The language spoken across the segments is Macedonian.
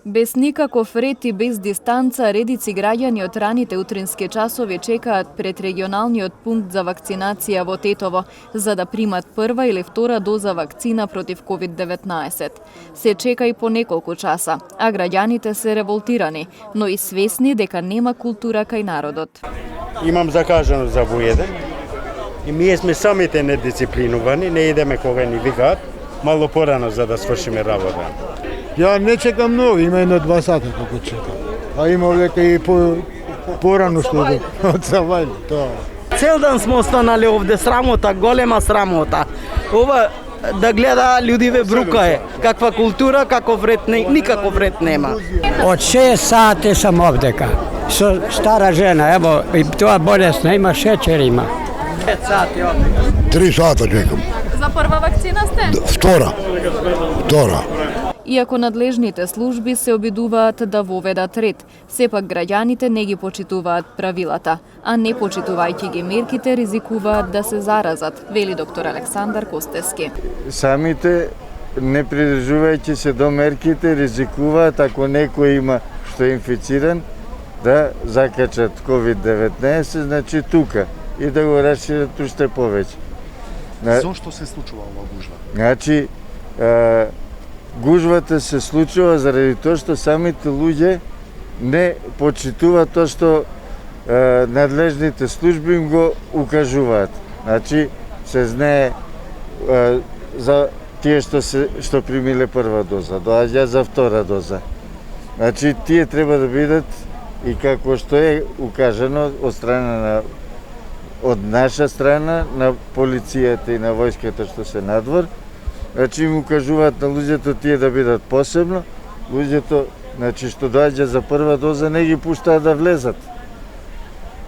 Без никаков ред и без дистанца, редици граѓани од раните утрински часови чекаат пред регионалниот пункт за вакцинација во Тетово, за да примат прва или втора доза вакцина против COVID-19. Се чека и по неколку часа, а граѓаните се револтирани, но и свесни дека нема култура кај народот. Имам закажано за воеден и ние сме самите недисциплинувани, не идеме кога ни викаат, мало порано за да свршиме работа. Ја не чекам многу, има едно 2 сата како чекам. А има века и порано што од Савајле, тоа. Цел ден сме останали овде, срамота, голема срамота. Ова да гледа луѓе ве брукае. Каква култура, каков ред, никаков ред нема. Од 6 сати сам овдека. Со стара жена, ево, и тоа болесна, има шеќер има. 5 сати овде. 3 сата чекам. За прва вакцина сте? Втора. Иако надлежните служби се обидуваат да воведат ред, сепак граѓаните не ги почитуваат правилата, а не почитувајќи ги мерките ризикуваат да се заразат, вели доктор Александар Костески. Самите, не придржувајќи се до мерките, ризикуваат ако некој има што е инфициран, да закачат COVID-19, значи тука, и да го расшират уште повеќе. Зошто се случува ова гужва? Значи, гужвата се случува заради тоа што самите луѓе не почитуваат тоа што надлежните служби им го укажуваат. Значи, се знае за тие што примиле прва доза, доаѓа за втора доза. Значи, тие треба да бидат и како што е укажано од наша страна, на полицијата и на војската што се надвор, значи им укажуваат на луѓето тие да бидат посебно, луѓето, значи што доаѓа за прва доза, не ги пуштаат да влезат.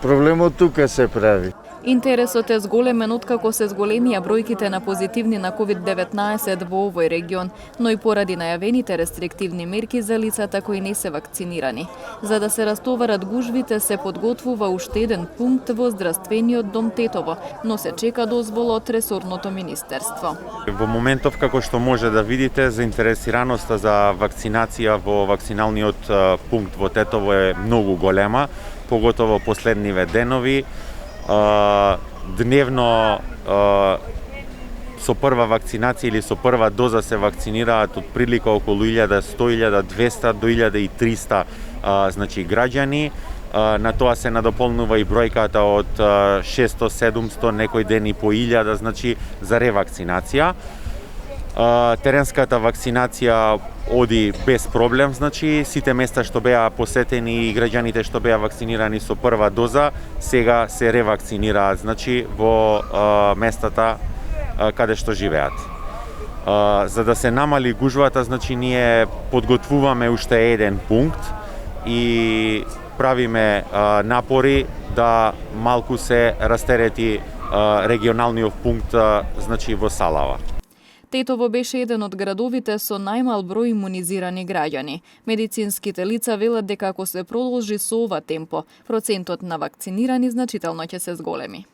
Проблемот тука се прави. Интересот е зголемен откако се зголемија бројките на позитивни на COVID-19 во овој регион, но и поради најавените рестриктивни мерки за лицата кои не се вакцинирани. За да се растоварат гужвите, се подготвува уште еден пункт во здравствениот дом Тетово, но се чека дозвола од ресорното министерство. Во моментов, како што може да видите, заинтересираноста за вакцинација во вакциналниот пункт во Тетово е многу голема, поготово последниве денови. Дневно со прва вакцинација или со прва доза се вакцинираат од прилика околу 1100, 1200 до 1300 значи граѓани. На тоа се надополнува и бројката од 600, 700, некој ден и по 1000, значи за ревакцинација. Теренската вакцинација оди без проблем, значи сите места што беа посетени и граѓаните што беа вакцинирани со прва доза, сега се ревакцинираат, значи во местата каде што живеат. За да се намали гужвата, значи ние подготвуваме уште еден пункт и правиме напори да малку се растерети регионалниот пункт, значи во Салава. Тетово беше еден од градовите со најмал број имунизирани граѓани. Медицинските лица велат дека ако се продолжи со ова темпо, процентот на вакцинирани значително ќе се зголеми.